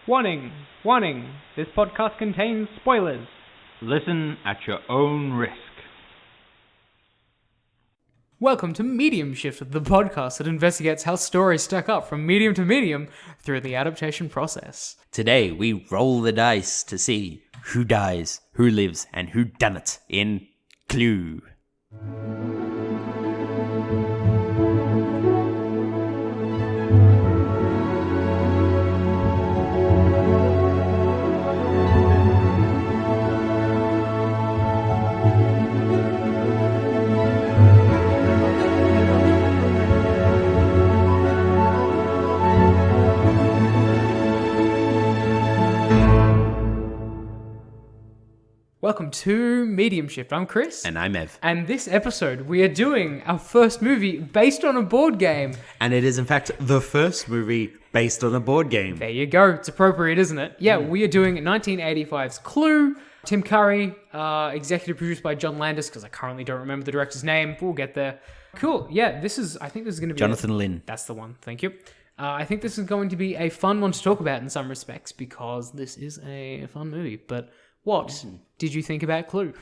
Warning, warning, this podcast contains spoilers. Listen at your own risk. Welcome to Medium Shift, the podcast that investigates how stories stack up from medium to medium through the adaptation process. Today, we roll the dice to see who dies, who lives, and who done it in Clue. Welcome to Medium Shift. I'm Chris. And I'm Ev. And this episode, we are doing our first movie based on a board game. And it is, in fact, the first movie based on a board game. There you go. It's appropriate, isn't it? Yeah, we are doing 1985's Clue. Tim Curry, executive produced by John Landis, because I currently don't remember the director's name, but we'll get there. Cool. Yeah, I think this is going to be... Jonathan Lynn. That's the one. Thank you. I think this is going to be a fun one to talk about in some respects, because this is a fun movie. But what did you think about Clue?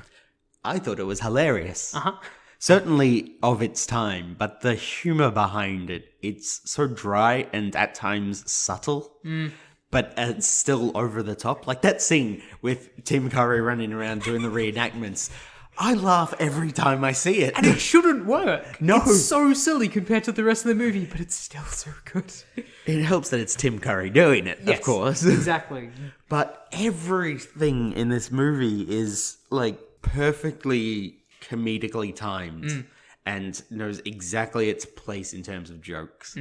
I thought it was hilarious. Uh-huh. Certainly of its time, but the humor behind it, it's so dry and at times subtle. But it's still over the top. Like that scene with Tim Curry running around doing the reenactments. I laugh every time I see it. And it shouldn't work. No. It's so silly compared to the rest of the movie, but it's still so good. It helps that it's Tim Curry doing it, Yes, of course. Exactly. But everything in this movie is like perfectly comedically timed and knows exactly its place in terms of jokes.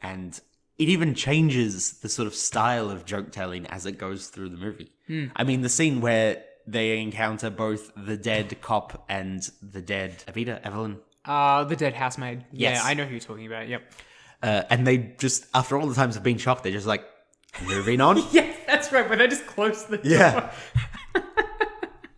And it even changes the sort of style of joke telling as it goes through the movie. I mean, the scene where they encounter both the dead cop and the dead Evelyn. The dead housemaid. Yes. Yeah, I know who you're talking about. Yep. And they just, after all the times of being shocked, they're just like, moving on. Yeah, that's right, but they just close the door. Yeah.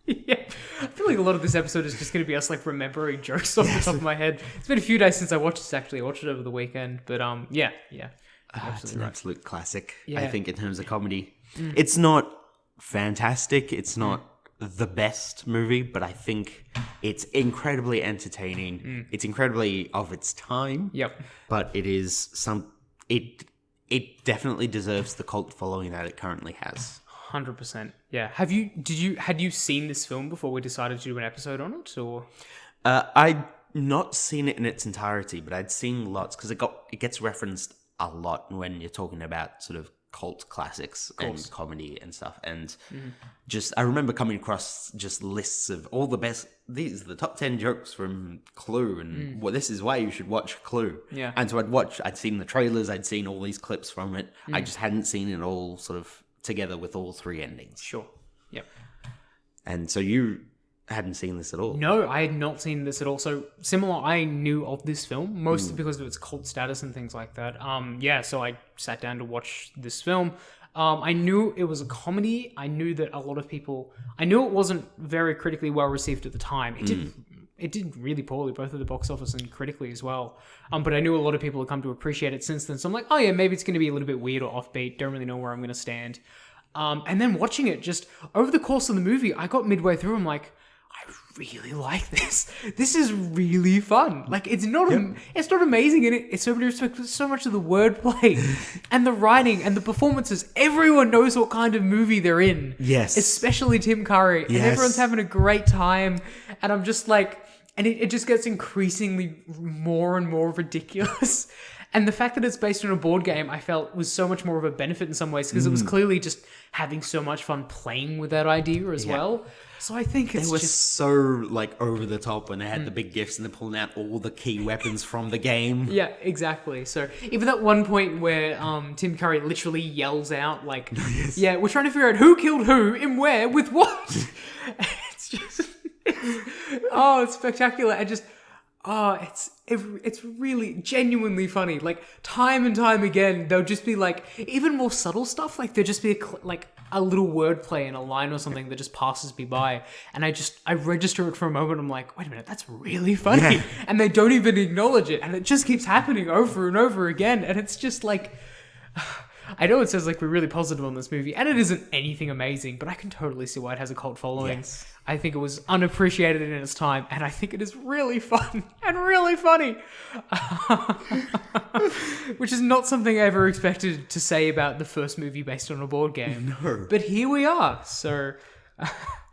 Yeah. I feel like a lot of this episode is just going to be us like remembering jokes off the top of my head. It's been a few days since I watched this actually. I watched it over the weekend, but yeah. It's an absolute classic, Yeah. I think, in terms of comedy. It's not fantastic. It's not the best movie, but I think it's incredibly entertaining. It's incredibly of its time. Yep. But it is it definitely deserves the cult following that it currently has. 100%. Yeah. Had you seen this film before we decided to do an episode on it, or? I'd not seen it in its entirety, but I'd seen lots because it gets referenced a lot when you're talking about sort of cult classics and comedy and stuff. And just, I remember coming across just lists of all the best, these are the top 10 jokes from Clue, and well, this is why you should watch Clue. Yeah. And so I'd seen the trailers, I'd seen all these clips from it. I just hadn't seen it all sort of together with all three endings. Sure. Yep. And so you hadn't seen this at all? No, I had not seen this at all. So similar, I knew of this film mostly because of its cult status and things like that. So I sat down to watch this film. I knew it was a comedy. I knew that a lot of people. I knew it wasn't very critically well received at the time. It did really poorly, both at the box office and critically as well. But I knew a lot of people had come to appreciate it since then. So I'm like, oh yeah, maybe it's going to be a little bit weird or offbeat. Don't really know where I'm going to stand. And then watching it, just over the course of the movie, I got midway through. I'm like, I really like this. This is really fun. Like, it's not amazing in it. It's so many respects, but so much of the wordplay and the writing and the performances. Everyone knows what kind of movie they're in. Yes. Especially Tim Curry. Yes. And everyone's having a great time. And I'm just like, and it just gets increasingly more and more ridiculous. And the fact that it's based on a board game, I felt was so much more of a benefit in some ways because it was clearly just having so much fun playing with that idea as well. So I think it's They were so like over the top when they had the big gifts and they're pulling out all the key weapons from the game. Yeah, exactly. So even that one point where Tim Curry literally yells out like, yeah, we're trying to figure out who killed who and where with what. It's just, it's spectacular. It's really genuinely funny. Like time and time again, there'll just be like even more subtle stuff. Like there'll just be a little wordplay in a line or something that just passes me by, and I register it for a moment. I'm like, wait a minute, that's really funny, and they don't even acknowledge it, and it just keeps happening over and over again, and it's just like. I know it says like we're really positive on this movie, and it isn't anything amazing, but I can totally see why it has a cult following. Yes. I think it was unappreciated in its time, and I think it is really fun and really funny. Which is not something I ever expected to say about the first movie based on a board game. No. But here we are, so...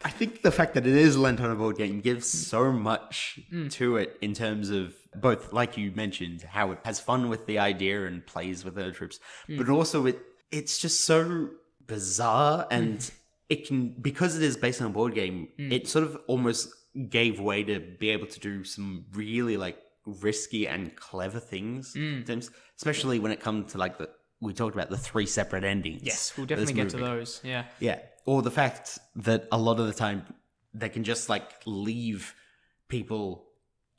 I think the fact that it is lent on a board game gives so much to it in terms of both, like you mentioned, how it has fun with the idea and plays with the troops, but also it's just so bizarre, and it can, because it is based on a board game, it sort of almost gave way to be able to do some really like risky and clever things, especially when it comes to like we talked about the 3 separate endings. Yes, we'll definitely get to those. Yeah. Yeah. Or the fact that a lot of the time they can just like leave people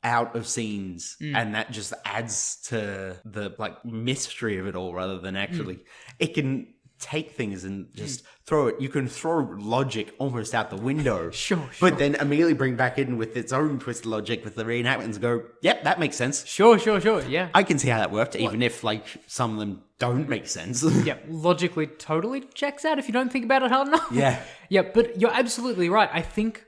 out of scenes and that just adds to the like mystery of it all, rather than actually it can take things and just throw it. You can throw logic almost out the window. Sure. But then immediately bring back in with its own twisted logic with the reenactments and go, yep, that makes sense. Sure. Yeah. I can see how that worked, even if like some of them don't make sense. Yeah, logically totally checks out if you don't think about it hard enough. Yeah. Yeah, but you're absolutely right. I think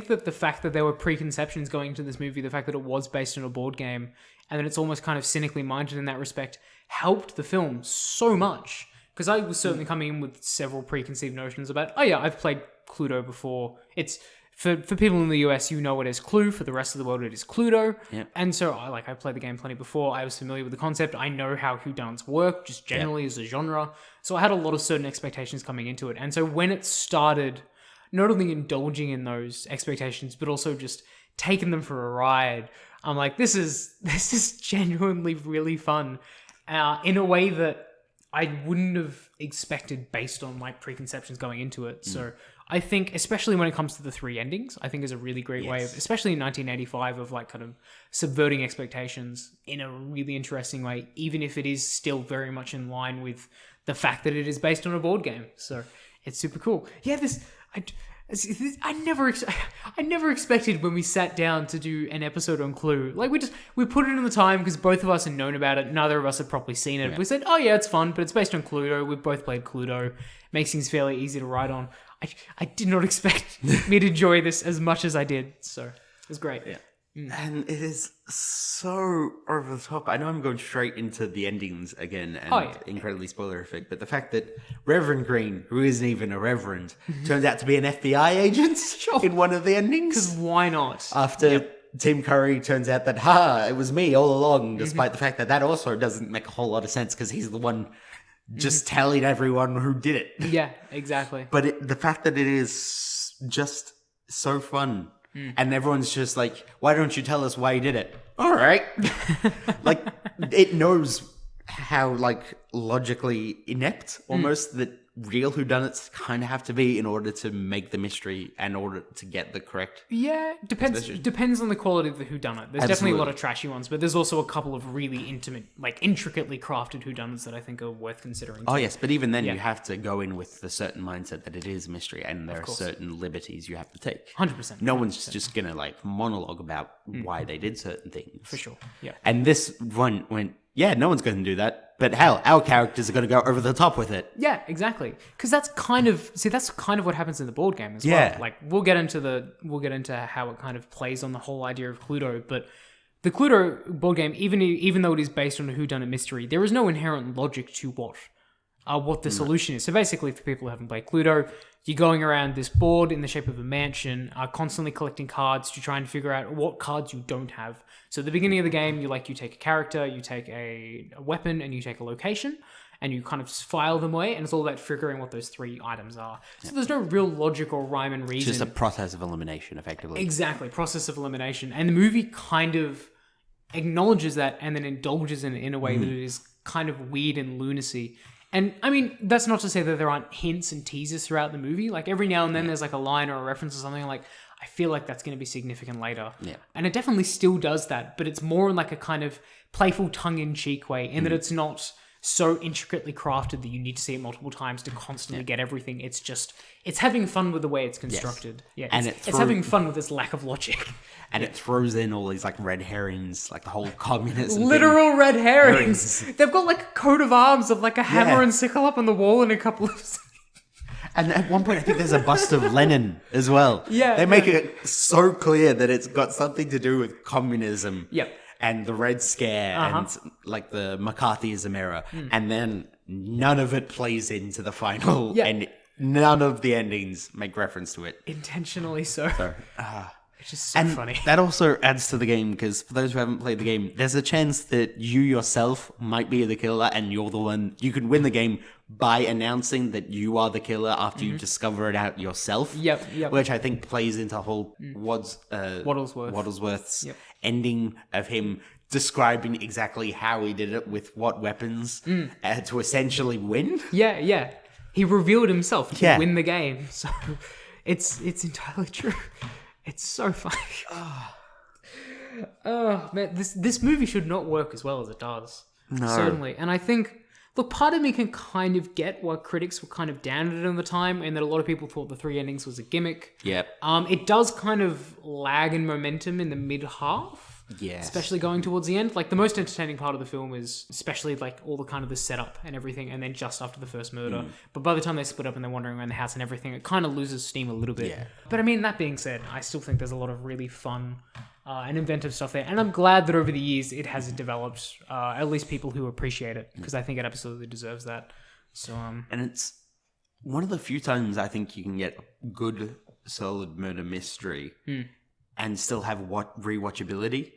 that the fact that there were preconceptions going into this movie, the fact that it was based on a board game, and that it's almost kind of cynically minded in that respect, helped the film so much. Because I was certainly coming in with several preconceived notions about, oh yeah, I've played Cluedo before. It's for people in the US, you know it as Clue. For the rest of the world, it is Cluedo. Yep. And so I played the game plenty before. I was familiar with the concept. I know how whodunits work, just generally as a genre. So I had a lot of certain expectations coming into it. And so when it started, not only indulging in those expectations, but also just taking them for a ride, I'm like, this is genuinely really fun, in a way that I wouldn't have expected based on my preconceptions going into it. So I think, especially when it comes to the 3 endings, I think is a really great way of, especially in 1985, of like kind of subverting expectations in a really interesting way, even if it is still very much in line with the fact that it is based on a board game. So it's super cool. Yeah, I never expected when we sat down to do an episode on Clue. Like we put it in the time because both of us had known about it. Neither of us had properly seen it. Yeah. We said, oh yeah, it's fun, but it's based on Cluedo. We've both played Cluedo. Makes things fairly easy to write on. I did not expect me to enjoy this as much as I did. So it was great. Yeah. And it is so over the top. I know I'm going straight into the endings again and incredibly spoilerific, but the fact that Reverend Green, who isn't even a reverend, turns out to be an FBI agent in one of the endings. Because why not? After Tim Curry turns out that, it was me all along, despite the fact that also doesn't make a whole lot of sense because he's the one just telling everyone who did it. Yeah, exactly. But the fact that it is just so fun. And everyone's just like, why don't you tell us why you did it? All right. Like, it knows how, like, logically inept almost that real whodunits kind of have to be in order to make the mystery and in order to get the correct... Yeah, depends on the quality of the whodunit. There's definitely a lot of trashy ones, but there's also a couple of really intimate, like, intricately crafted whodunits that I think are worth considering. Oh, yes, but even then you have to go in with the certain mindset that it is a mystery and there are certain liberties you have to take. 100%. No one's just going to, like, monologue about why they did certain things. For sure, yeah. And this one went, no one's going to do that. But hell, our characters are going to go over the top with it. Yeah, exactly. Because that's kind of what happens in the board game as well. Like we'll get into how it kind of plays on the whole idea of Cluedo, but the Cluedo board game, even though it is based on a whodunit mystery, there is no inherent logic to what the solution is. So basically, for people who haven't played Cluedo, you're going around this board in the shape of a mansion, constantly collecting cards to try and figure out what cards you don't have. So at the beginning of the game, you take a character, you take a weapon, and you take a location, and you kind of file them away, and it's all about figuring what those 3 items are. So there's no real logic or rhyme and reason. It's just a process of elimination, effectively. Exactly, process of elimination. And the movie kind of acknowledges that and then indulges in a way that it is kind of weird and lunacy. And, I mean, that's not to say that there aren't hints and teasers throughout the movie. Like, every now and then there's, like, a line or a reference or something. Like, I feel like that's going to be significant later. Yeah. And it definitely still does that. But it's more in, like, a kind of playful tongue-in-cheek way. In that it's not so intricately crafted that you need to see it multiple times to constantly get everything. It's having fun with the way it's constructed. Yeah, And it's having fun with its lack of logic. And it throws in all these like red herrings, like the whole communism Literal thing. red herrings. They've got like a coat of arms of like a hammer Yeah. and sickle up on the wall and a couple of... And at one point, I think there's a bust of Lenin as well. Yeah, They make it so clear that it's got something to do with communism. Yep. And the Red Scare and like the McCarthyism era. And then none of it plays into the final. Yeah. And none of the endings make reference to it. Intentionally so. It's just so And funny. that also adds to the game because for those who haven't played the game, there's a chance that you yourself might be the killer and you're the one. You can win the game by announcing that you are the killer after you discover it out yourself. Yep. Which I think plays into whole Waddlesworth's Yep. ending of him describing exactly how he did it with what weapons to essentially win. Yeah. He revealed himself to Yeah. win the game. So it's entirely true. It's so funny. Oh man, this movie should not work as well as it does. No. Certainly. And I think, look, part of me can kind of get why critics were kind of down at it in the time, and that a lot of people thought the 3 endings was a gimmick. Yep. It does kind of lag in momentum in the mid half. Yes. Especially going towards the end. Like, the most entertaining part of the film is especially, like, all the kind of the setup and everything, and then just after the first murder. But by the time they split up and they're wandering around the house and everything, it kind of loses steam a little bit. Yeah. But, I mean, that being said, I still think there's a lot of really fun and inventive stuff there. And I'm glad that over the years it has developed at least people who appreciate it, because I think it absolutely deserves that. So, And it's one of the few times I think you can get good, solid murder mystery and still have rewatchability.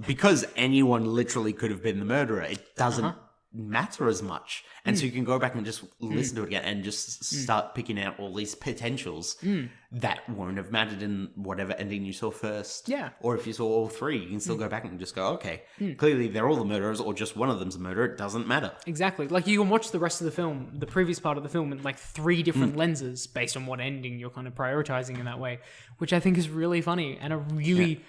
Because anyone literally could have been the murderer, it doesn't matter as much. And so you can go back and just listen to it again and just start picking out all these potentials that won't have mattered in whatever ending you saw first. Yeah. Or if you saw all 3, you can still go back and just go, okay, clearly they're all the murderers or just one of them's a murderer. It doesn't matter. exactly. Like, you can watch the rest of the film, the previous part of the film, in like 3 different lenses based on what ending you're kind of prioritizing in that way, which I think is really funny and a really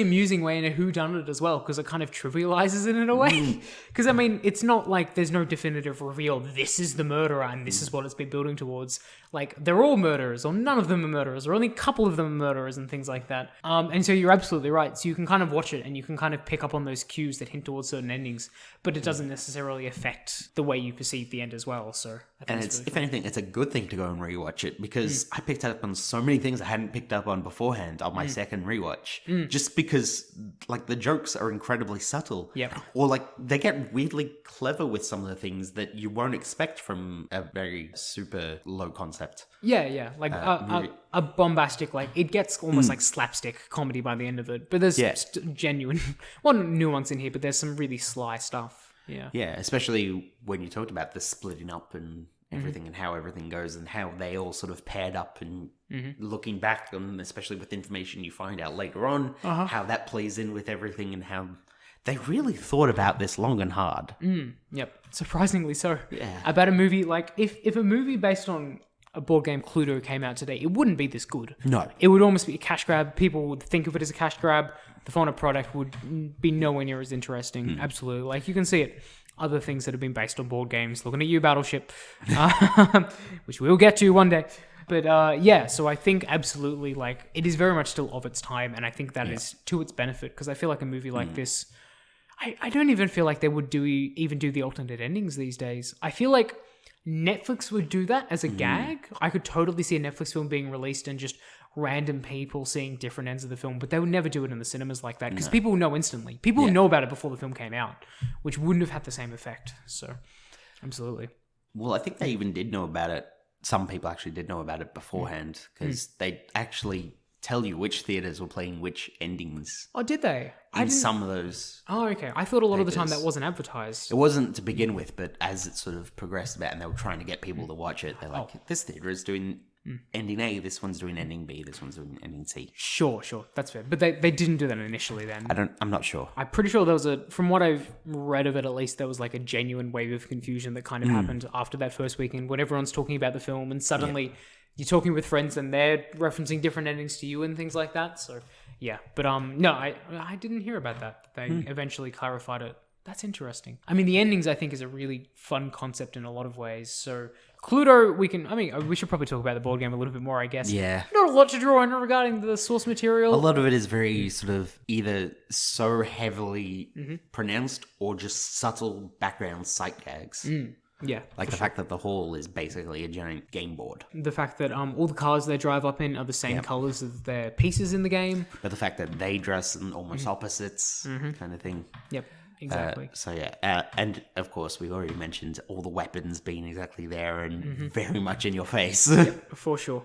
amusing way in a whodunit as well, because it kind of trivializes it in a way. Because, I mean, it's not like there's no definitive reveal, this is the murderer and this is what it's been building towards. Like, they're all murderers, or none of them are murderers, or only a couple of them are murderers and things like that. And so you're absolutely right. So you can kind of watch it and you can kind of pick up on those cues that hint towards certain endings, but it doesn't necessarily affect the way you perceive the end as well. So I think And it's it's, really if anything, it's a good thing to go and rewatch it because I picked up on so many things I hadn't picked up on beforehand on my second rewatch. Just because, like, the jokes are incredibly subtle. Yep. Or, like, they get weirdly clever with some of the things that you won't expect from a very super low concept. Yeah. Like a bombastic, like, it gets almost like slapstick comedy by the end of it. But there's genuine, nuance in here, but there's some really sly stuff. Yeah. Yeah, especially when you talked about the splitting up and everything and how everything goes and how they all sort of paired up and looking back, and especially with information you find out later on, how that plays in with everything and how they really thought about this long and hard. Yep. Surprisingly so. Yeah. About a movie, like, if a movie based on a board game Cluedo came out today, it wouldn't be this good. No. It would almost be a cash grab. People would think of it as a cash grab. The final product would be nowhere near as interesting. Absolutely. Like, you can see it. Other things that have been based on board games. Looking at you, Battleship. Which we'll get to one day. But yeah, so I think absolutely, like, it is very much still of its time. And I think that is to its benefit. Because I feel like a movie like this, I don't even feel like they would even do the alternate endings these days. I feel like Netflix would do that as a gag. I could totally see a Netflix film being released and just random people seeing different ends of the film, but they would never do it in the cinemas like that because people know instantly. People know about it before the film came out, which wouldn't have had the same effect. So, absolutely. Well, I think they even did know about it. Some people actually did know about it beforehand because they actually tell you which theaters were playing which endings. Oh, did they? In some of those. Oh, okay. I thought a lot of the time papers. that wasn't advertised. It wasn't to begin with, but as it sort of progressed about and they were trying to get people to watch it, they're like, this theater is doing ending A, this one's doing ending B, this one's doing ending C. Sure. That's fair. But they didn't do that initially then. I'm not sure. I'm pretty sure there was from what I've read of it at least, there was like a genuine wave of confusion that kind of happened after that first weekend when everyone's talking about the film and suddenly you're talking with friends and they're referencing different endings to you and things like that. So yeah, but no, I didn't hear about that. They eventually clarified it That's interesting. I mean, the endings, I think, is a really fun concept in a lot of ways. So, Cluedo, we should probably talk about the board game a little bit more, I guess. Yeah. Not a lot to draw on regarding the source material. A lot of it is very sort of either so heavily pronounced or just subtle background sight gags. Yeah. Like the fact that the hall is basically a giant game board. The fact that all the cars they drive up in are the same colors as their pieces in the game. But the fact that they dress in almost opposites kind of thing. Yep. Exactly. And of course, we already mentioned all the weapons being exactly there and very much in your face. For sure.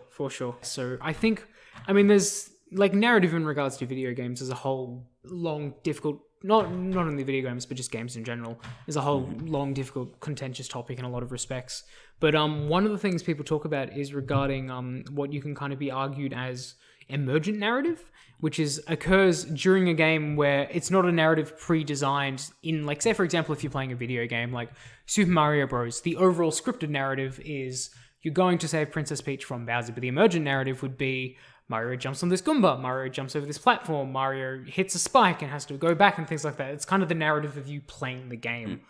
So I think, there's like narrative in regards to video games as a whole long, difficult, not only video games, but just games in general, is a whole long, difficult, contentious topic in a lot of respects. But one of the things people talk about is regarding what you can kind of be argued as emergent narrative, which occurs during a game where it's not a narrative pre-designed in, like, say, for example, if you're playing a video game like Super Mario Bros., the overall scripted narrative is you're going to save Princess Peach from Bowser, but the emergent narrative would be Mario jumps on this Goomba, Mario jumps over this platform, Mario hits a spike and has to go back and things like that. It's kind of the narrative of you playing the game.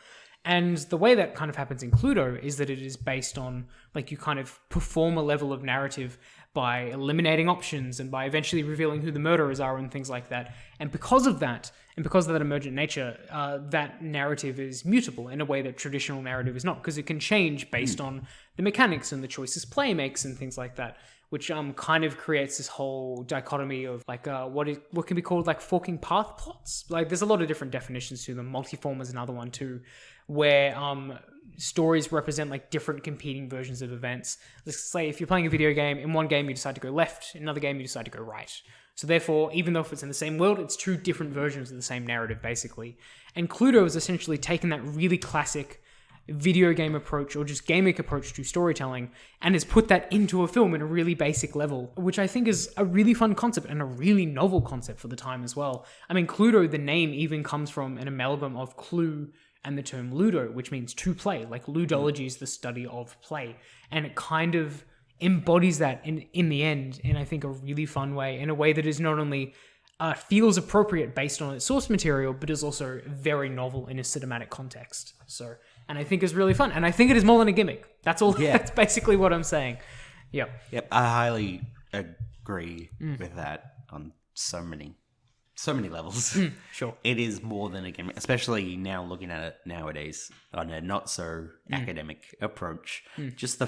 And the way that kind of happens in Cluedo is that it is based on, like, you kind of perform a level of narrative by eliminating options and by eventually revealing who the murderers are and things like that. And because of that, emergent nature, that narrative is mutable in a way that traditional narrative is not, because it can change based on the mechanics and the choices play makes and things like that, which kind of creates this whole dichotomy of, like, what can be called, like, forking path plots. Like, there's a lot of different definitions to them. Multiform is another one too, where stories represent, like, different competing versions of events. Let's say if you're playing a video game, in one game you decide to go left, in another game you decide to go right. So therefore, even though if it's in the same world, it's two different versions of the same narrative, basically. And Cluedo has essentially taken that really classic video game approach or just gaming approach to storytelling and has put that into a film in a really basic level, which I think is a really fun concept and a really novel concept for the time as well. Cluedo, the name even comes from an amalgam of clue and the term ludo, which means to play. Like, ludology is the study of play, and it kind of embodies that in the end in, I think, a really fun way, in a way that is not only feels appropriate based on its source material, but is also very novel in a cinematic context. So, and I think is really fun, and I think it is more than a gimmick. That's all. Yeah. That's basically what I'm saying. Yep. I highly agree with that on so many levels. Sure. It is more than a gimmick, especially now looking at it nowadays on a not so academic approach. Just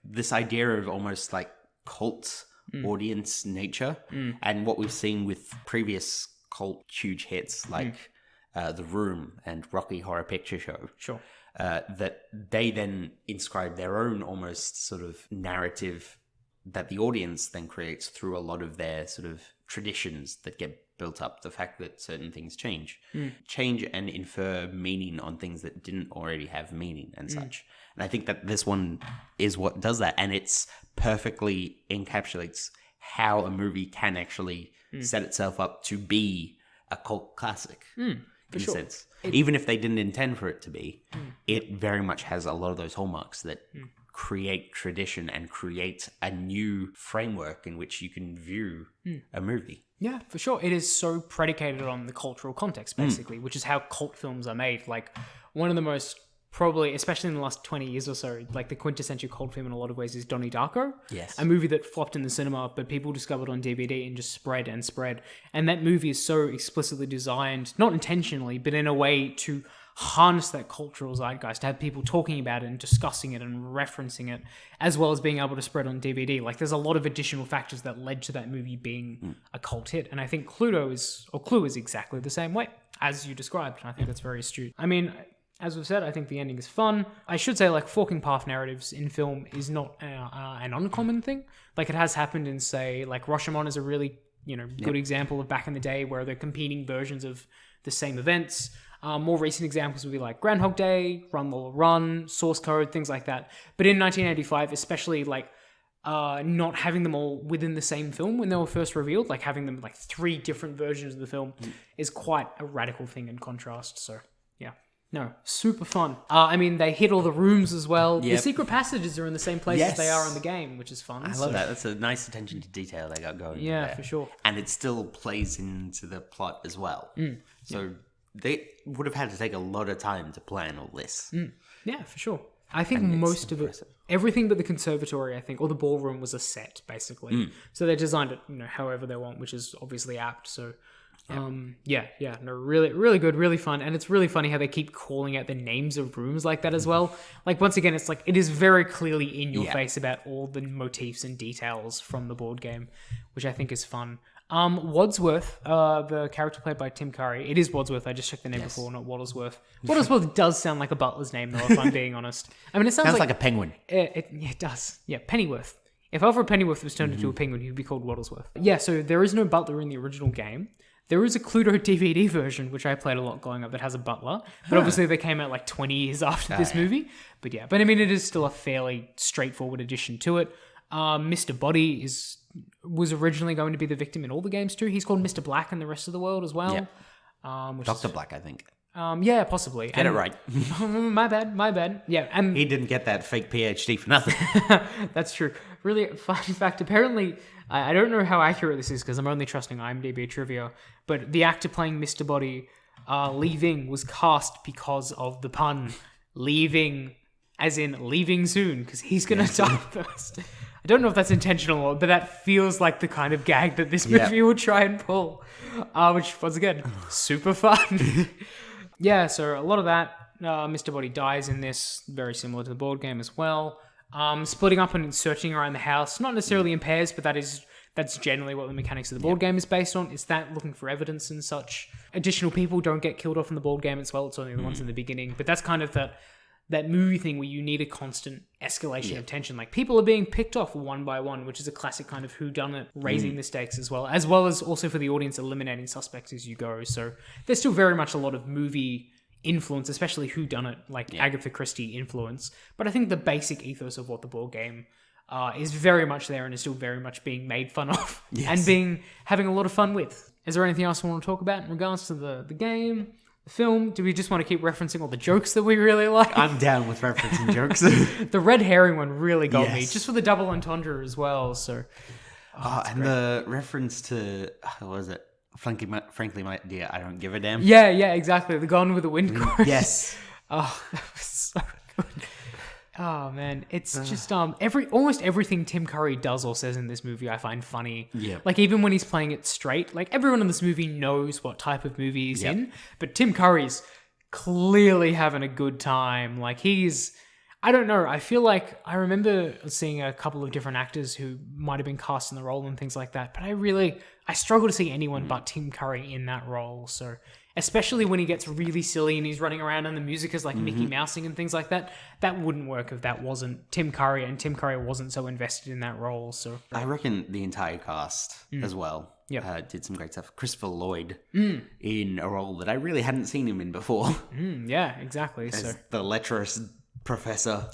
this idea of almost like cult audience nature, and what we've seen with previous cult huge hits like The Room and Rocky Horror Picture Show. Sure. That they then inscribe their own almost sort of narrative that the audience then creates through a lot of their sort of traditions that get built up. The fact that certain things change and infer meaning on things that didn't already have meaning and such. And I think that this one is what does that, and it's perfectly encapsulates how a movie can actually set itself up to be a cult classic in a sense. Even if they didn't intend for it to be, it very much has a lot of those hallmarks that create tradition and create a new framework in which you can view a movie. Yeah, for sure. It is so predicated on the cultural context, basically, which is how cult films are made. Like, one of the most, probably, especially in the last 20 years or so, like, the quintessential cult film in a lot of ways is Donnie Darko. Yes. A movie that flopped in the cinema, but people discovered on DVD and just spread and spread. And that movie is so explicitly designed, not intentionally, but in a way to harness that cultural zeitgeist, to have people talking about it and discussing it and referencing it, as well as being able to spread on DVD. Like, there's a lot of additional factors that led to that movie being a cult hit. And I think Clue is exactly the same way, as you described. And I think that's very astute. As we've said, I think the ending is fun. I should say, like, forking path narratives in film is not an uncommon thing. Like, it has happened in, say, like, Rashomon is a really, good example of back in the day where they're competing versions of the same events. More recent examples would be like Groundhog Day, Run Lola Run, Source Code, things like that. But in 1985, especially, like, not having them all within the same film when they were first revealed, like having them like 3 different versions of the film is quite a radical thing in contrast. So, yeah. No, super fun. They hit all the rooms as well. Yep. The secret passages are in the same places they are in the game, which is fun. I love that. That's a nice attention to detail they got going. Yeah, there. for sure. And it still plays into the plot as well. So they would have had to take a lot of time to plan all this. Yeah, for sure. I think And it's most of it, impressive. everything but the conservatory, I think, or the ballroom was a set, basically. Mm. So they designed it, however they want, which is obviously apt. So, no, really, really good, really fun. And it's really funny how they keep calling out the names of rooms like that as well. Like, once again, it's like, it is very clearly in your face about all the motifs and details from the board game, which I think is fun. Wadsworth, the character played by Tim Curry, it is Wadsworth. I just checked the name before, not Waddlesworth. Waddlesworth does sound like a butler's name, though, if I'm being honest. I mean, it sounds like a penguin. It does. Yeah, Pennyworth. If Alfred Pennyworth was turned into a penguin, he'd be called Waddlesworth. Yeah, so there is no butler in the original game. There is a Cluedo DVD version, which I played a lot growing up, that has a butler. But obviously they came out like 20 years after this movie. But I mean, it is still a fairly straightforward addition to it. Mr. Body was originally going to be the victim in all the games too. He's called Mr. Black in the rest of the world as well. Yep. Which Dr. Black, I think. yeah, possibly. Get it right. My bad. Yeah, and He didn't get that fake PhD for nothing. that's true. Really fun fact. Apparently, I don't know how accurate this is because I'm only trusting IMDb trivia, but the actor playing Mr. Body, leaving, was cast because of the pun leaving, as in leaving soon, because he's gonna die first. I don't know if that's intentional, but that feels like the kind of gag that this movie would try and pull, which once again, super fun. Yeah, so a lot of that. Mr. Body dies in this, very similar to the board game as well. Splitting up and searching around the house, not necessarily in pairs, but that's generally what the mechanics of the board game is based on. It's that looking for evidence and such. Additional people don't get killed off in the board game as well. It's only the ones in the beginning, but that's kind of that movie thing where you need a constant escalation of tension. Like, people are being picked off one by one, which is a classic kind of whodunit, raising the stakes as well as also for the audience eliminating suspects as you go. So there's still very much a lot of movie influence, especially whodunit, like Agatha Christie influence. But I think the basic ethos of what the board game is very much there and is still very much being made fun of and having a lot of fun with. Is there anything else we want to talk about in regards to the game? Film? Do we just want to keep referencing all the jokes that we really like? I'm down with referencing jokes. The red herring one really got me, just for the double entendre as well. So, and the reference to what was it? Frankly, my dear, I don't give a damn. Yeah, exactly. The Gone with the Wind chorus. Yes. Oh, that was so good. Oh man, it's just almost everything Tim Curry does or says in this movie I find funny. Yeah. Like, even when he's playing it straight, like, everyone in this movie knows what type of movie he's in, but Tim Curry's clearly having a good time. Like, I don't know, I feel like I remember seeing a couple of different actors who might have been cast in the role and things like that, but I struggle to see anyone but Tim Curry in that role. So, especially when he gets really silly and he's running around and the music is like Mickey Mousing and things like that. That wouldn't work if that wasn't Tim Curry, and Tim Curry wasn't so invested in that role. So I reckon the entire cast as well did some great stuff. Christopher Lloyd in a role that I really hadn't seen him in before. Yeah, exactly. As the lecherous professor.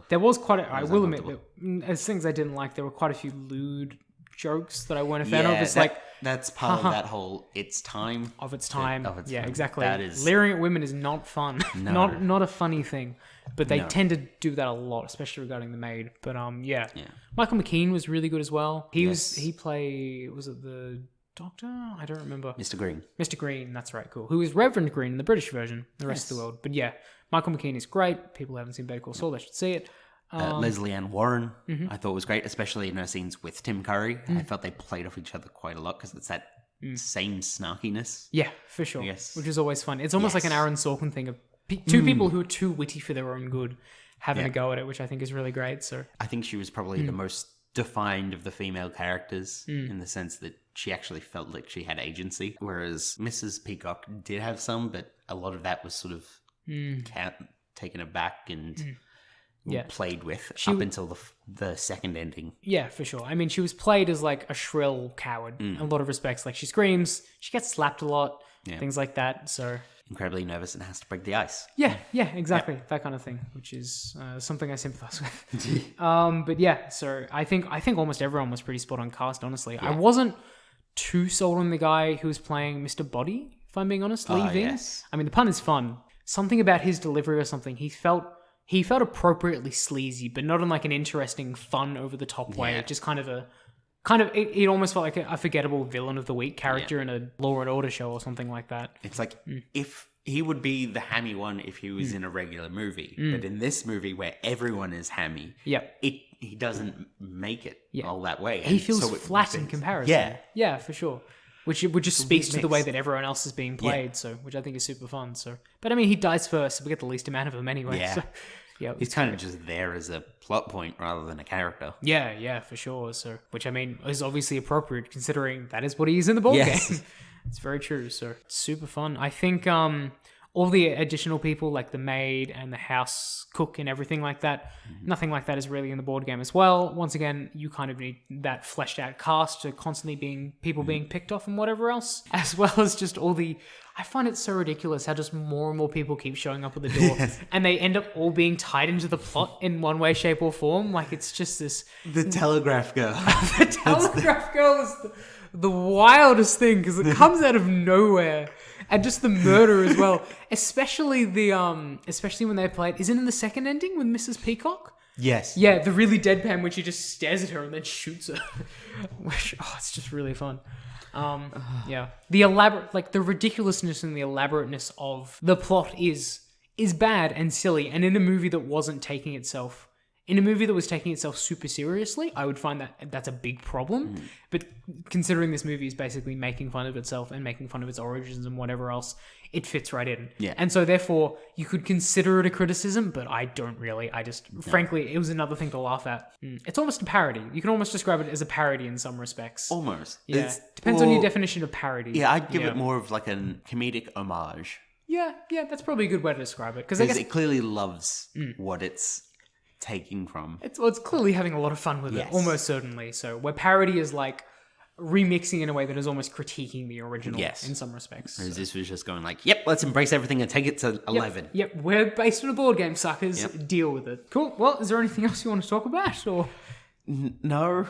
There was I will admit, as things I didn't like, there were quite a few lewd jokes that I weren't a fan of. It's that's part of that whole its time. Of its time. Time. Exactly. That is... Leering at women is not fun. No. not a funny thing. But they tend to do that a lot, especially regarding the maid. But Michael McKean was really good as well. Was it the Doctor? I don't remember. Mr. Green. Mr. Green, that's right, cool. Who is Reverend Green in the British version, the rest of the world. But yeah, Michael McKean is great. People who haven't seen Better Call Saul, they should see it. Lesley Ann Warren, I thought was great, especially in her scenes with Tim Curry. I felt they played off each other quite a lot because it's that same snarkiness. Yeah, for sure. Yes. Which is always fun. It's almost like an Aaron Sorkin thing of two people who are too witty for their own good having a go at it, which I think is really great. So I think she was probably the most defined of the female characters in the sense that she actually felt like she had agency, whereas Mrs. Peacock did have some, but a lot of that was sort of taken aback and played with up until the second ending. Yeah, for sure. I mean, she was played as like a shrill coward in a lot of respects. Like, she screams, she gets slapped a lot, things like that. So incredibly nervous and has to break the ice. Yeah, exactly. That kind of thing, which is something I sympathize with. But yeah, so I think almost everyone was pretty spot on cast, honestly. I wasn't too sold on the guy who was playing Mr. Body, if I'm being honest, leaving. Yes. I mean, the pun is fun. Something about his delivery or something, he felt appropriately sleazy, but not in like an interesting, fun, over the top way. Just kind of a kind of, it almost felt like a forgettable villain of the week character in a Law and Order show or something like that. It's like, if he would be the hammy one if he was in a regular movie. But in this movie where everyone is hammy, he doesn't make it all that way. He feels flat in comparison. Yeah. Yeah, for sure. Which just speaks to the way that everyone else is being played, so which I think is super fun. So, but I mean, he dies first, so we get the least amount of him anyway. Yeah. So, yeah, He's kind of just there as a plot point rather than a character. Yeah, for sure. So, which I mean is obviously appropriate considering that is what he is in the board game. It's very true. So, it's super fun. I think all the additional people like the maid and the house cook and everything like that, nothing like that is really in the board game as well. Once again, you kind of need that fleshed out cast to constantly being picked off and whatever else, as well as just all the... I find it so ridiculous how just more and more people keep showing up at the door and they end up all being tied into the plot in one way, shape or form. Like it's just this... The telegraph girl. The telegraph girl is the wildest thing because it comes out of nowhere. And just the murder as well, especially when they play it. Is it in the second ending with Mrs. Peacock? Yes. Yeah, the really deadpan when she just stares at her and then shoots her. It's just really fun. Yeah, the the ridiculousness and the elaborateness of the plot is bad and silly. And in a movie that wasn't taking itself. In a movie that was taking itself super seriously, I would find that that's a big problem. But considering this movie is basically making fun of itself and making fun of its origins and whatever else, it fits right in. Yeah. And so therefore, you could consider it a criticism, but I don't really. Frankly, it was another thing to laugh at. It's almost a parody. You can almost describe it as a parody in some respects. Almost. Yeah. Depends on your definition of parody. Yeah, I'd give it more of like a comedic homage. Yeah, that's probably a good way to describe it. Because I guess it clearly loves what it's taking from. It's clearly having a lot of fun with it, almost certainly. So where parody is like remixing in a way that is almost critiquing the original in some respects. Whereas this was just going like, yep, let's embrace everything and take it to 11. Yep, we're based on a board game, suckers. Deal with it. Cool. Well, is there anything else you want to talk about? Or no,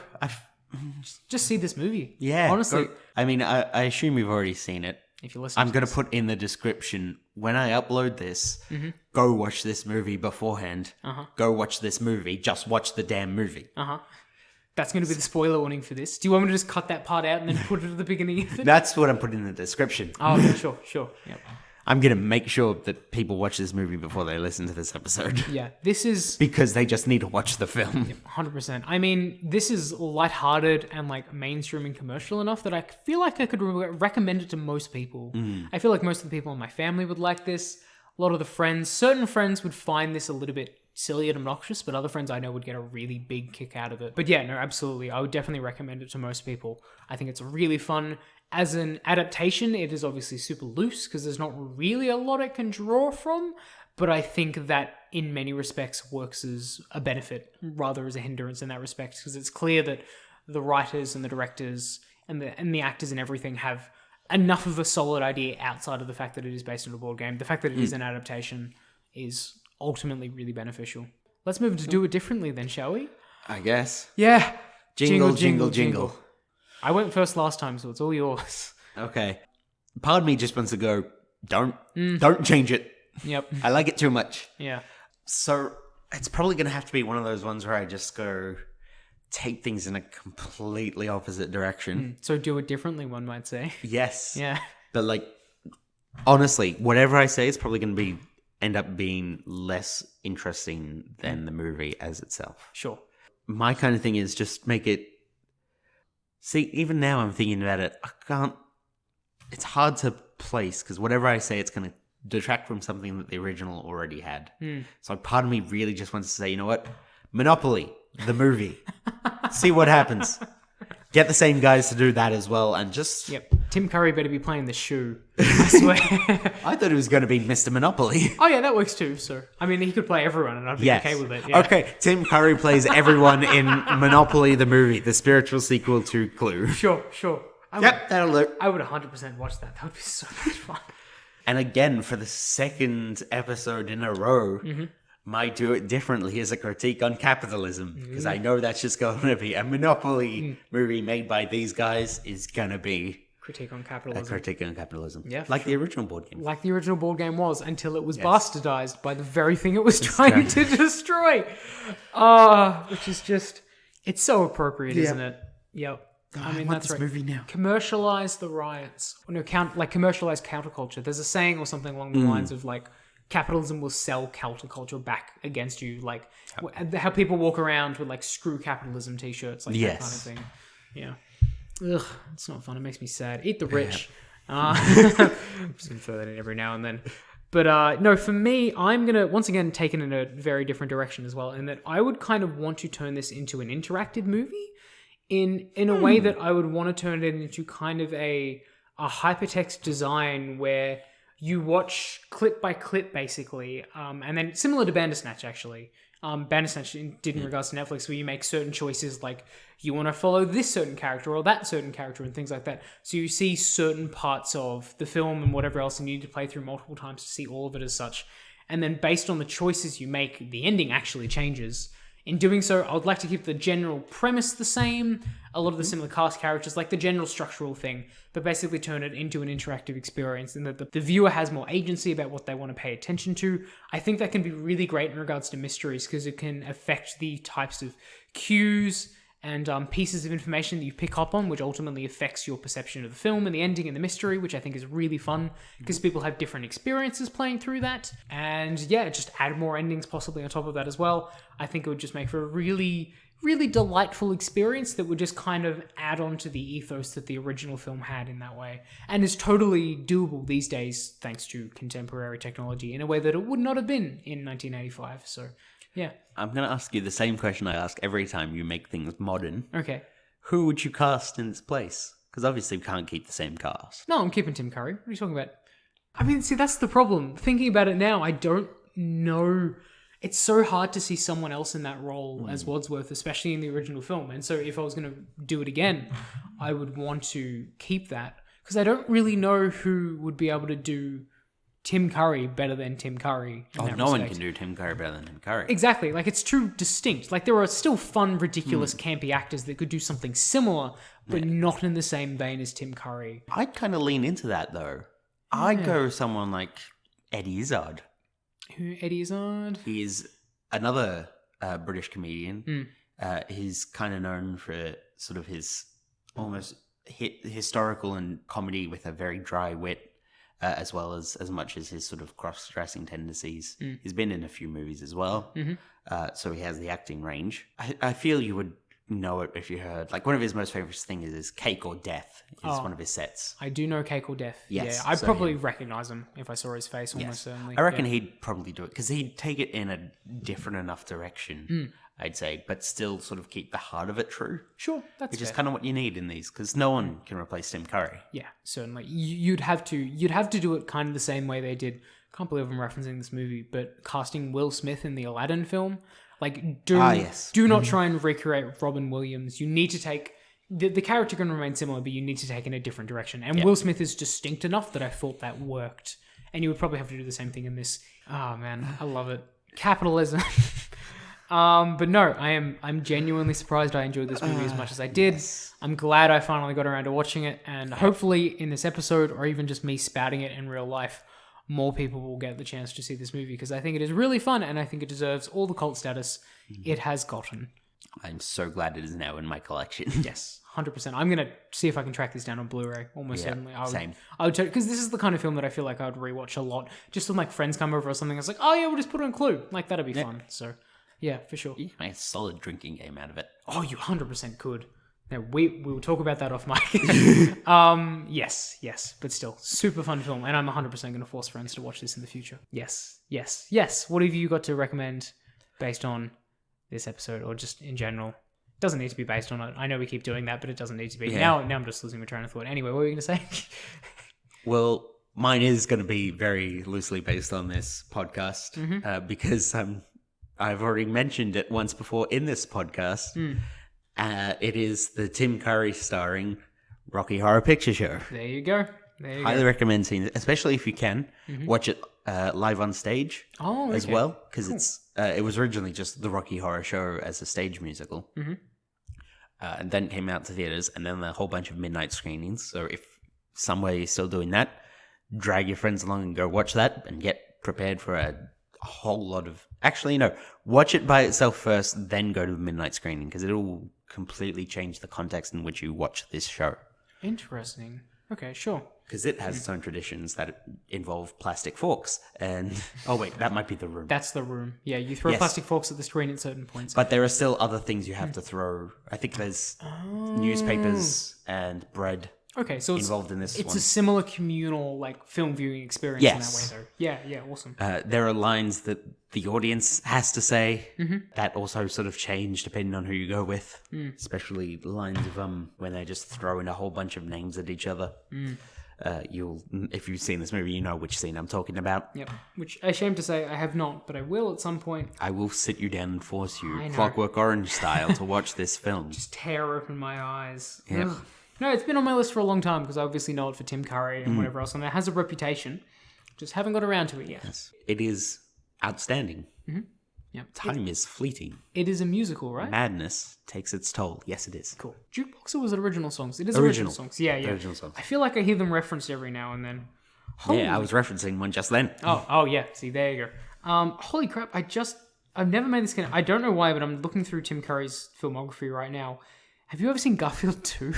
just see this movie. Yeah. Honestly. I mean, I assume you've already seen it. If you listen I'm going to put in the description, when I upload this, go watch this movie beforehand. Go watch this movie. Just watch the damn movie. That's going to be the spoiler warning for this. Do you want me to just cut that part out and then put it at the beginning of it? That's what I'm putting in the description. Oh, yeah, sure. Yep. I'm going to make sure that people watch this movie before they listen to this episode. Yeah, this is... Because they just need to watch the film. 100%. I mean, this is lighthearted and like mainstream and commercial enough that I feel like I could recommend it to most people. I feel like most of the people in my family would like this. A lot of the certain friends would find this a little bit silly and obnoxious, but other friends I know would get a really big kick out of it. But yeah, no, absolutely. I would definitely recommend it to most people. I think it's really fun. As an adaptation, it is obviously super loose because there's not really a lot it can draw from, but I think that in many respects works as a benefit rather as a hindrance in that respect, because it's clear that the writers and the directors and the actors and everything have enough of a solid idea outside of the fact that it is based on a board game. The fact that it is an adaptation is ultimately really beneficial. Let's move to do it differently then, shall we? I guess. Yeah. Jingle. I went first last time, so it's all yours. Okay. Part of me just wants to go, don't change it. Yep. I like it too much. Yeah. So it's probably going to have to be one of those ones where I just go take things in a completely opposite direction. So do it differently, one might say. Yes. Yeah. But like, honestly, whatever I say is probably going to end up being less interesting than the movie as itself. Sure. My kind of thing is just make it... See, even now I'm thinking about it, I can't... It's hard to place, because whatever I say, it's going to detract from something that the original already had. So part of me really just wants to say, you know what? Monopoly, the movie. See what happens. Get the same guys to do that as well, and just... Yep. Tim Curry better be playing the shoe. I swear. I thought it was going to be Mr. Monopoly. Oh yeah, that works too, so... I mean, he could play everyone, and I'd be okay with it. Yeah. Okay, Tim Curry plays everyone in Monopoly, the movie, the spiritual sequel to Clue. Sure. That'll do. I would 100% watch that. That would be so much fun. And again, for the second episode in a row... might do it differently as a critique on capitalism, because I know that's just going to be a Monopoly movie made by these guys is going to be critique on capitalism. A critique on capitalism. Yeah, like the original board game. Like the original board game was, until it was bastardized by the very thing it was trying to destroy. Which is just, it's so appropriate, isn't it? Yep. God, I mean, want that's this right. movie now. Commercialize the riots. Or no, commercialize counterculture. There's a saying or something along the lines of like, capitalism will sell counterculture back against you. Like how people walk around with like "screw capitalism" t-shirts, like that kind of thing. Yeah. Ugh, it's not fun. It makes me sad. Eat the rich. I'm just gonna throw that in every now and then. But no, for me, I'm gonna once again take it in a very different direction as well, in that I would kind of want to turn this into an interactive movie in a way that I would want to turn it into kind of a hypertext design where you watch clip by clip, basically, and then similar to Bandersnatch, actually. Bandersnatch did in regards to Netflix, where you make certain choices, like you want to follow this certain character or that certain character and things like that. So you see certain parts of the film and whatever else, and you need to play through multiple times to see all of it as such. And then based on the choices you make, the ending actually changes. In doing so, I would like to keep the general premise the same, a lot of the similar cast characters, like the general structural thing, but basically turn it into an interactive experience, and that the viewer has more agency about what they want to pay attention to. I think that can be really great in regards to mysteries, because it can affect the types of cues and pieces of information that you pick up on, which ultimately affects your perception of the film and the ending and the mystery, which I think is really fun, because people have different experiences playing through that. And yeah, just add more endings possibly on top of that as well. I think it would just make for a really, really delightful experience that would just kind of add on to the ethos that the original film had in that way. And is totally doable these days, thanks to contemporary technology, in a way that it would not have been in 1985. So yeah. I'm going to ask you the same question I ask every time you make things modern. Okay. Who would you cast in its place? Because obviously we can't keep the same cast. No, I'm keeping Tim Curry. What are you talking about? I mean, see, that's the problem. Thinking about it now, I don't know. It's so hard to see someone else in that role as Wadsworth, especially in the original film. And so if I was going to do it again, I would want to keep that. Because I don't really know who would be able to do Tim Curry better than Tim Curry. Oh, no one can do Tim Curry better than Tim Curry. Exactly. Like, it's too distinct. Like, there are still fun, ridiculous, campy actors that could do something similar, but not in the same vein as Tim Curry. I'd kind of lean into that, though. I'd go with someone like Eddie Izzard. Who, Eddie Izzard? He's another British comedian. He's kind of known for sort of his almost historical and comedy with a very dry wit. As well as much as his sort of cross-dressing tendencies. He's been in a few movies as well, so he has the acting range. I feel you would know it if you heard, like, one of his most famous things is Cake or Death, is one of his sets. I do know Cake or Death. Yes, yeah, I'd so probably recognize him if I saw his face, almost certainly. I reckon he'd probably do it, because he'd take it in a different enough direction, I'd say, but still sort of keep the heart of it true. Sure, that's Which fair. is kind of what you need in these, because no one can replace Tim Curry. Yeah, certainly. You'd have to do it kind of the same way they did. Can't believe I'm referencing this movie, but casting Will Smith in the Aladdin film, like, do not try and recreate Robin Williams. You need to take the character can remain similar, but you need to take in a different direction. And Will Smith is distinct enough that I thought that worked. And you would probably have to do the same thing in this. Oh man, I love it. Capitalism. But no, I'm genuinely surprised I enjoyed this movie as much as I did. Yes. I'm glad I finally got around to watching it, and hopefully in this episode, or even just me spouting it in real life, more people will get the chance to see this movie, because I think it is really fun, and I think it deserves all the cult status it has gotten. I'm so glad it is now in my collection. Yes, 100%. I'm going to see if I can track this down on Blu-ray, almost certainly. Same. I would, because this is the kind of film that I feel like I would rewatch a lot. Just when like friends come over or something, it's like, oh yeah, we'll just put it on Clue. Like, that'd be fun. So yeah, for sure. You can make a solid drinking game out of it. Oh, you 100% could. Now, we will talk about that off mic. Yes, but still, super fun film, and I'm 100% going to force friends to watch this in the future. Yes. What have you got to recommend based on this episode, or just in general? Doesn't need to be based on it. I know we keep doing that, but it doesn't need to be. Yeah. Now I'm just losing my train of thought. Anyway, what were you going to say? Well, mine is going to be very loosely based on this podcast, because I've already mentioned it once before in this podcast. It is the Tim Curry starring Rocky Horror Picture Show. There you go. Highly recommend seeing it, especially if you can. Watch it live on stage as well, because it was originally just the Rocky Horror Show as a stage musical. And then it came out to theaters, and then a whole bunch of midnight screenings. So if somewhere you're still doing that, drag your friends along and go watch that, and get prepared for a a whole lot of... Actually, no. Watch it by itself first, then go to the midnight screening, because it'll completely change the context in which you watch this show. Interesting. Okay, sure. Because it has its own traditions that involve plastic forks. And... Oh, wait, that might be the room. That's the room. Yeah, you throw Yes. plastic forks at the screen at certain points. But there are still other things you have to throw. I think there's newspapers and bread Okay, so involved in this it's one. a similar communal like film viewing experience Yes. in that way, though. Yeah, awesome. There are lines that the audience has to say that also sort of change depending on who you go with. Especially lines of when they just throw in a whole bunch of names at each other. If you've seen this movie, you know which scene I'm talking about. Yep. Which, ashamed to say, I have not, but I will at some point. I will sit you down and force you, I know. Clockwork Orange style, to watch this film. Just tear open my eyes. Yep. Ugh. No, it's been on my list for a long time because I obviously know it for Tim Curry and whatever else, and it has a reputation. Just haven't got around to it yet. Yes. It is outstanding. Yep. Time is fleeting. It is a musical, right? Madness takes its toll. Yes, it is. Cool. Jukebox or was it original songs? It is original songs. Yeah. Original songs. I feel like I hear them referenced every now and then. Yeah, I was referencing one just then. Oh yeah. See, there you go. Holy crap! I've never made this. I don't know why, but I'm looking through Tim Curry's filmography right now. Have you ever seen Garfield 2?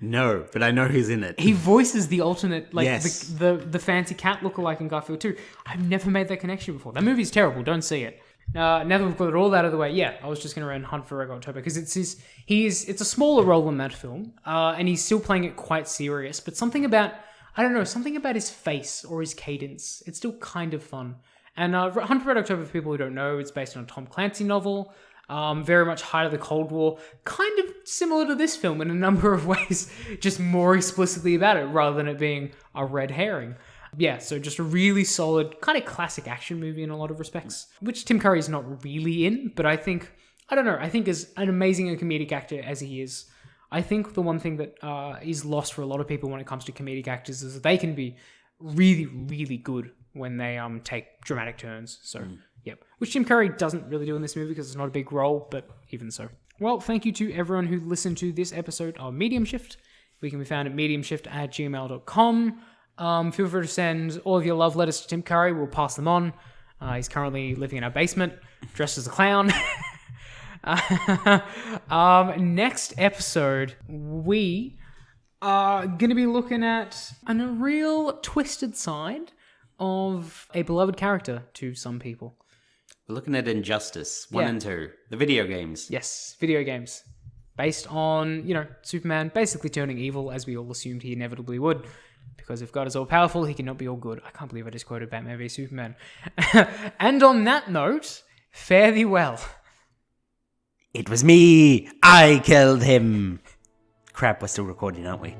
No, but I know who's in it. He voices the alternate, like Yes. the fancy cat lookalike in Garfield 2. I've never made that connection before. That movie's terrible. Don't see it. Now that we've got it all out of the way, yeah, I was just going to run Hunt for Red October because it's a smaller role in that film, and he's still playing it quite serious. But something about his face or his cadence, it's still kind of fun. And Hunt for Red October, for people who don't know, it's based on a Tom Clancy novel. Very much height of the Cold War, kind of similar to this film in a number of ways, just more explicitly about it rather than it being a red herring. Yeah, so just a really solid, kind of classic action movie in a lot of respects, which Tim Curry's not really in, but I think as an amazing and comedic actor as he is, I think the one thing that is lost for a lot of people when it comes to comedic actors is that they can be really, really good when they take dramatic turns. So, yep. Which Tim Curry doesn't really do in this movie because it's not a big role, but even so. Well, thank you to everyone who listened to this episode of Medium Shift. We can be found at mediumshift@gmail.com. Feel free to send all of your love letters to Tim Curry. We'll pass them on. He's currently living in our basement, dressed as a clown. Next episode, we are going to be looking at a real twisted side of a beloved character to some people. We're looking at Injustice 1 and 2, the video games. Yes, video games. Based on, Superman basically turning evil as we all assumed he inevitably would. Because if God is all powerful, he cannot be all good. I can't believe I just quoted Batman v Superman. And on that note, fare thee well. It was me! I killed him! Crap, we're still recording, aren't we?